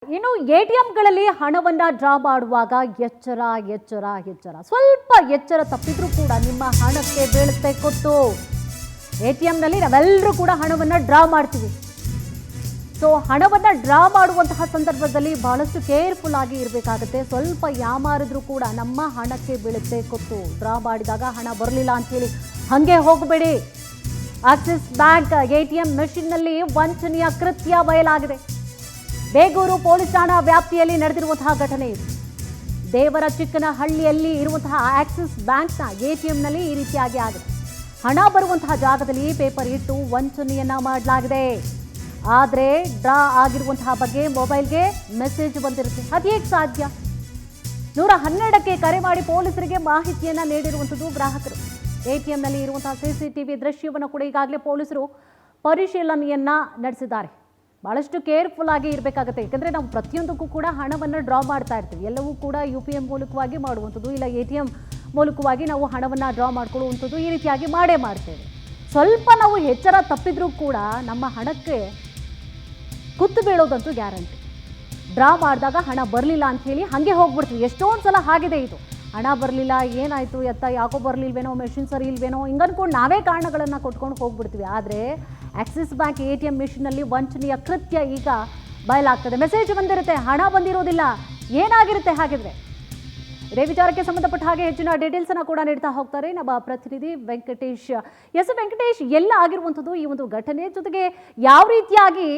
ಇನ್ನು ಎಟಿಎಂಗಳಲ್ಲಿ ಹಣವನ್ನ ಡ್ರಾ ಮಾಡುವಾಗ ಎಚ್ಚರ ಎಚ್ಚರ ಎಚ್ಚರ ಸ್ವಲ್ಪ ಎಚ್ಚರ ತಪ್ಪಿದ್ರೂ ಕೂಡ ನಿಮ್ಮ ಹಣಕ್ಕೆ ಬೀಳುತ್ತೆ ಕೊಟ್ಟು. ಎಟಿಎಂನಲ್ಲಿ ನಾವೆಲ್ಲರೂ ಕೂಡ ಹಣವನ್ನ ಡ್ರಾ ಮಾಡ್ತೀವಿ. ಸೊ ಹಣವನ್ನ ಡ್ರಾ ಮಾಡುವಂತಹ ಸಂದರ್ಭದಲ್ಲಿ ಬಹಳಷ್ಟು ಕೇರ್ಫುಲ್ ಆಗಿ ಇರಬೇಕಾಗುತ್ತೆ. ಸ್ವಲ್ಪ ಯಾಮಾರಿದ್ರೂ ಕೂಡ ನಮ್ಮ ಹಣಕ್ಕೆ ಬೀಳುತ್ತೆ ಕೊಟ್ಟು. ಡ್ರಾ ಮಾಡಿದಾಗ ಹಣ ಬರಲಿಲ್ಲ ಅಂತ ಹೇಳಿ ಹಂಗೆ ಹೋಗಬೇಡಿ. ಆಕ್ಸಿಸ್ ಬ್ಯಾಂಕ್ ಎಟಿಎಂ ಮೆಷಿನ್ನಲ್ಲಿ ವಂಚನೆಯ ಕೃತ್ಯ ಬಯಲಾಗಿದೆ. ಬೇಗೂರು ಪೊಲೀಸ್ ಠಾಣಾ ವ್ಯಾಪ್ತಿಯಲ್ಲಿ ನಡೆದಿರುವಂತಹ ಘಟನೆ ಇದು. ದೇವರಚಿಕ್ಕನಹಳ್ಳಿಯಲ್ಲಿ ಇರುವಂತಹ ಆಕ್ಸಿಸ್ ಬ್ಯಾಂಕ್ನ ಎಟಿಎಂನಲ್ಲಿ ಈ ರೀತಿಯಾಗಿ ಆಗಿದೆ. ಹಣ ಬರುವಂತಹ ಜಾಗದಲ್ಲಿ ಪೇಪರ್ ಇಟ್ಟು ವಂಚನೆಯನ್ನ ಮಾಡಲಾಗಿದೆ. ಆದರೆ ಡ್ರಾ ಆಗಿರುವಂತಹ ಬಗ್ಗೆ ಮೊಬೈಲ್ಗೆ ಮೆಸೇಜ್ ಬಂದಿರುತ್ತೆ. ಅದೇಗೆ ಸಾಧ್ಯ? 112ಕ್ಕೆ ಕರೆ ಮಾಡಿ ಪೊಲೀಸರಿಗೆ ಮಾಹಿತಿಯನ್ನ ನೀಡಿರುವಂಥದ್ದು ಗ್ರಾಹಕರು. ಎಟಿಎಂನಲ್ಲಿ ಇರುವಂತಹ ಸಿಸಿಟಿವಿ ದೃಶ್ಯವನ್ನು ಕೂಡ ಈಗಾಗಲೇ ಪೊಲೀಸರು ಪರಿಶೀಲನೆಯನ್ನ ನಡೆಸಿದ್ದಾರೆ. ಭಾಳಷ್ಟು ಕೇರ್ಫುಲ್ ಆಗಿ ಇರಬೇಕಾಗುತ್ತೆ. ಯಾಕಂದರೆ ನಾವು ಪ್ರತಿಯೊಂದಕ್ಕೂ ಕೂಡ ಹಣವನ್ನು ಡ್ರಾ ಮಾಡ್ತಾ ಇರ್ತೀವಿ. ಎಲ್ಲವೂ ಕೂಡ UPI ಮೂಲಕವಾಗಿ ಮಾಡುವಂಥದ್ದು, ಇಲ್ಲ ATM ಮೂಲಕವಾಗಿ ನಾವು ಹಣವನ್ನು ಡ್ರಾ ಮಾಡ್ಕೊಳ್ಳುವಂಥದ್ದು, ಈ ರೀತಿಯಾಗಿ ಮಾಡೇ ಮಾಡ್ತೇವೆ. ಸ್ವಲ್ಪ ನಾವು ಎಚ್ಚರ ತಪ್ಪಿದ್ರೂ ಕೂಡ ನಮ್ಮ ಹಣಕ್ಕೆ ಕುತ್ತು ಬೀಳೋದಂತೂ ಗ್ಯಾರಂಟಿ. ಡ್ರಾ ಮಾಡಿದಾಗ ಹಣ ಬರಲಿಲ್ಲ ಅಂಥೇಳಿ ಹಾಗೆ ಹೋಗ್ಬಿಡ್ತೀವಿ. ಎಷ್ಟೊಂದು ಸಲ ಆಗಿದೆ ಇದು. ಹಣ ಬರಲಿಲ್ಲ, ಏನಾಯಿತು ಎತ್ತ, ಯಾಕೋ ಬರಲಿಲ್ವೇನೋ, ಮೆಷಿನ್ ಸರಿ ಇಲ್ವೇನೋ, ಹಿಂಗನ್ಕೊಂಡು ನಾವೇ ಕಾರಣಗಳನ್ನು ಕೊಟ್ಕೊಂಡು ಹೋಗ್ಬಿಡ್ತೀವಿ. ಆದರೆ ಆಕ್ಸಿಸ್ ಬ್ಯಾಂಕ್ ATM ಮೆಷಿನಲ್ಲಿ ವಂಚನೆಯ ಕೃತ್ಯ ಈಗ ಬಯಲಾಗ್ತದೆ. ಮೆಸೇಜ್ ಬಂದಿರುತ್ತೆ, ಹಣ ಬಂದಿರೋದಿಲ್ಲ. ಏನಾಗಿರುತ್ತೆ ಹಾಗಿದ್ರೆ? ಇದೇ ವಿಚಾರಕ್ಕೆ ಸಂಬಂಧಪಟ್ಟ ಹಾಗೆ ಹೆಚ್ಚಿನ ಡೀಟೇಲ್ಸನ್ನು ಕೂಡ ನೀಡ್ತಾ ಹೋಗ್ತಾರೆ ನಮ್ಮ ಪ್ರತಿನಿಧಿ ವೆಂಕಟೇಶ್. ವೆಂಕಟೇಶ್, ಎಲ್ಲ ಆಗಿರುವಂಥದ್ದು ಈ ಒಂದು ಘಟನೆ, ಜೊತೆಗೆ ಯಾವ ರೀತಿಯಾಗಿ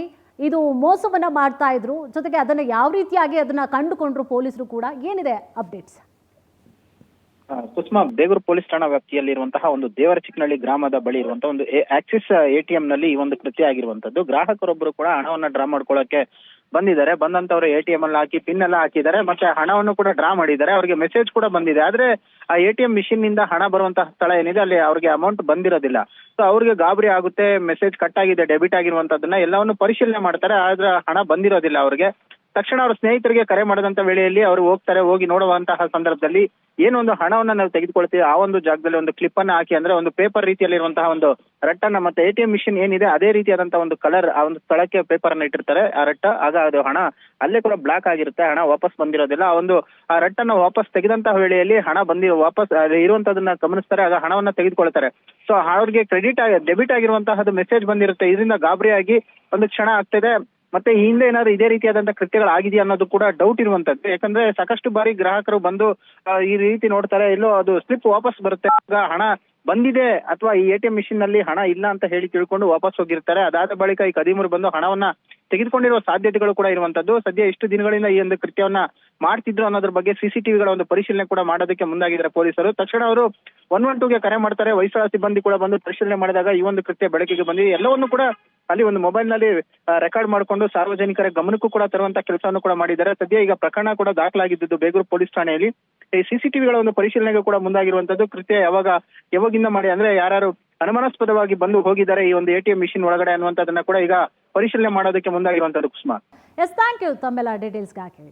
ಇದು ಮೋಸವನ್ನು ಮಾಡ್ತಾ ಇದ್ರು, ಜೊತೆಗೆ ಅದನ್ನು ಯಾವ ರೀತಿಯಾಗಿ ಅದನ್ನು ಕಂಡುಕೊಂಡ್ರು ಪೊಲೀಸರು ಕೂಡ, ಏನಿದೆ ಅಪ್ಡೇಟ್ಸ್? ಸುಷ್ಮಾ, ಬೇಗೂರು ಪೊಲೀಸ್ ಠಾಣಾ ವ್ಯಾಪ್ತಿಯಲ್ಲಿರುವಂತಹ ಒಂದು ದೇವರಚಿಕ್ಕನಹಳ್ಳಿ ಗ್ರಾಮದ ಬಳಿ ಇರುವಂತಹ ಒಂದು ಆಕ್ಸಿಸ್ ATM ನಲ್ಲಿ ಈ ಒಂದು ಕೃತ್ಯ ಆಗಿರುವಂತದ್ದು. ಗ್ರಾಹಕರೊಬ್ಬರು ಕೂಡ ಹಣವನ್ನ ಡ್ರಾ ಮಾಡ್ಕೊಳ್ಳೋಕೆ ಬಂದಿದ್ದಾರೆ. ಬಂದಂತವ್ರು ATM ಅಲ್ಲಿ ಹಾಕಿ ಪಿನ್ ಎಲ್ಲ ಹಾಕಿದ್ದಾರೆ, ಮತ್ತೆ ಹಣವನ್ನು ಕೂಡ ಡ್ರಾ ಮಾಡಿದ್ದಾರೆ. ಅವರಿಗೆ ಮೆಸೇಜ್ ಕೂಡ ಬಂದಿದೆ. ಆದ್ರೆ ಆ ATM ಮಿಷಿನ್ ನಿಂದ ಹಣ ಬರುವಂತಹ ಸ್ಥಳ ಏನಿದೆ ಅಲ್ಲಿ ಅವ್ರಿಗೆ ಅಮೌಂಟ್ ಬಂದಿರೋದಿಲ್ಲ. ಸೊ ಅವ್ರಿಗೆ ಗಾಬರಿ ಆಗುತ್ತೆ. ಮೆಸೇಜ್ ಕಟ್ ಆಗಿದೆ, ಡೆಬಿಟ್ ಆಗಿರುವಂತದನ್ನ ಎಲ್ಲವನ್ನು ಪರಿಶೀಲನೆ ಮಾಡ್ತಾರೆ. ಆದ್ರೆ ಹಣ ಬಂದಿರೋದಿಲ್ಲ ಅವ್ರಿಗೆ. ತಕ್ಷಣ ಅವ್ರ ಸ್ನೇಹಿತರಿಗೆ ಕರೆ ಮಾಡಿದಂತ ವೇಳೆಯಲ್ಲಿ ಅವರು ಹೋಗಿ ನೋಡುವಂತಹ ಸಂದರ್ಭದಲ್ಲಿ ಏನೊಂದು ಹಣವನ್ನ ನಾವು ತೆಗೆದುಕೊಳ್ತೀವಿ, ಆ ಒಂದು ಜಾಗದಲ್ಲಿ ಒಂದು ಕ್ಲಿಪ್ ಅನ್ನ ಹಾಕಿ, ಅಂದ್ರೆ ಒಂದು ಪೇಪರ್ ರೀತಿಯಲ್ಲಿರುವಂತಹ ಒಂದು ರಟ್ಟನ್ನ, ಮತ್ತೆ ATM ಮಿಷಿನ್ ಏನಿದೆ ಅದೇ ರೀತಿಯಾದಂತಹ ಒಂದು ಕಲರ್ ಆ ಒಂದು ಸ್ಥಳಕ್ಕೆ ಪೇಪರ್ ಅನ್ನ ಇಟ್ಟಿರ್ತಾರೆ, ಆ ರಟ್ಟ. ಆಗ ಅದು ಹಣ ಅಲ್ಲೇ ಕೂಡ ಬ್ಲಾಕ್ ಆಗಿರುತ್ತೆ, ಹಣ ವಾಪಸ್ ಬಂದಿರೋದಿಲ್ಲ. ಆ ರಟ್ಟನ್ನ ವಾಪಸ್ ತೆಗೆದಂತಹ ವೇಳೆಯಲ್ಲಿ ಹಣ ವಾಪಸ್ ಇರುವಂತದನ್ನ ಗಮನಿಸ್ತಾರೆ. ಆಗ ಹಣವನ್ನ ತೆಗೆದುಕೊಳ್ತಾರೆ. ಸೊ ಅವ್ರಿಗೆ ಡೆಬಿಟ್ ಆಗಿರುವಂತಹದ್ದು ಮೆಸೇಜ್ ಬಂದಿರುತ್ತೆ. ಇದರಿಂದ ಗಾಬರಿಯಾಗಿ ಒಂದು ಕ್ಷಣ ಆಗ್ತಿದೆ. ಮತ್ತೆ ಹಿಂದೆ ಏನಾದ್ರು ಇದೇ ರೀತಿಯಾದಂತಹ ಕೃತ್ಯಗಳಾಗಿದೆಯಾ ಅನ್ನೋದು ಕೂಡ ಡೌಟ್ ಇರುವಂತದ್ದು. ಯಾಕಂದ್ರೆ ಸಾಕಷ್ಟು ಬಾರಿ ಗ್ರಾಹಕರು ಬಂದು ಈ ರೀತಿ ನೋಡ್ತಾರೆ, ಎಲ್ಲೋ ಅದು ಸ್ಲಿಪ್ ವಾಪಸ್ ಬರುತ್ತೆ, ಆಗ ಹಣ ಬಂದಿದೆ ಅಥವಾ ಈ ATM ಮಿಷಿನ್ ನಲ್ಲಿ ಹಣ ಇಲ್ಲ ಅಂತ ಹೇಳಿ ತಿಳ್ಕೊಂಡು ವಾಪಸ್ ಹೋಗಿರ್ತಾರೆ. ಅದಾದ ಬಳಿಕ ಈ ಕದಿಮರು ಬಂದು ಹಣವನ್ನ ತೆಗೆದುಕೊಂಡಿರುವ ಸಾಧ್ಯತೆಗಳು ಕೂಡ ಇರುವಂತದ್ದು. ಸದ್ಯ ಇಷ್ಟು ದಿನಗಳಿಂದ ಈ ಒಂದು ಕೃತ್ಯವನ್ನ ಮಾಡ್ತಿದ್ರು ಅನ್ನೋದ್ರ ಬಗ್ಗೆ CCTVಗಳ ಒಂದು ಪರಿಶೀಲನೆ ಕೂಡ ಮಾಡೋದಕ್ಕೆ ಮುಂದಾಗಿದ್ದಾರೆ ಪೊಲೀಸರು. ತಕ್ಷಣ ಅವರು 112ಗೆ ಕರೆ ಮಾಡ್ತಾರೆ. ವೈಸಳ ಸಿಬ್ಬಂದಿ ಕೂಡ ಬಂದು ಪರಿಶೀಲನೆ ಮಾಡಿದಾಗ ಈ ಒಂದು ಕೃತ್ಯ ಬೆಳಕಿಗೆ ಬಂದಿದೆ. ಎಲ್ಲವನ್ನು ಕೂಡ ಅಲ್ಲಿ ಒಂದು ಮೊಬೈಲ್ ನಲ್ಲಿ ರೆಕಾರ್ಡ್ ಮಾಡಿಕೊಂಡು ಸಾರ್ವಜನಿಕರ ಗಮನಕ್ಕೂ ಕೂಡ ತರುವಂತ ಕೆಲಸವನ್ನು ಕೂಡ ಮಾಡಿದ್ದಾರೆ. ಸದ್ಯ ಈಗ ಪ್ರಕರಣ ಕೂಡ ದಾಖಲಾಗಿದ್ದು ಬೇಗೂರು ಪೊಲೀಸ್ ಠಾಣೆಯಲ್ಲಿ. ಈ CCTVಗಳ ಒಂದು ಪರಿಶೀಲನೆಗೂ ಕೂಡ ಮುಂದಾಗಿರುವಂತದ್ದು. ಕೃತ್ಯ ಯಾವಾಗಿಂದ ಮಾಡಿ ಅಂದ್ರೆ ಯಾರು ಅನುಮಾನಾಸ್ಪದವಾಗಿ ಬಂದು ಹೋಗಿದ್ದಾರೆ ಈ ಒಂದು ATM ಮಿಷಿನ್ ಒಳಗಡೆ ಅನ್ನುವಂಥದ್ದನ್ನ ಕೂಡ ಈಗ ಪರಿಶೀಲನೆ ಮಾಡೋದಕ್ಕೆ ಮುಂದಾಗಿರುವಂತದ್ದು. ಕುಸುಮಾ, ಥ್ಯಾಂಕ್ ಯು ತಮ್ಮೆಲ್ಲ ಡೀಟೇಲ್ಸ್ಗಾಗಿ.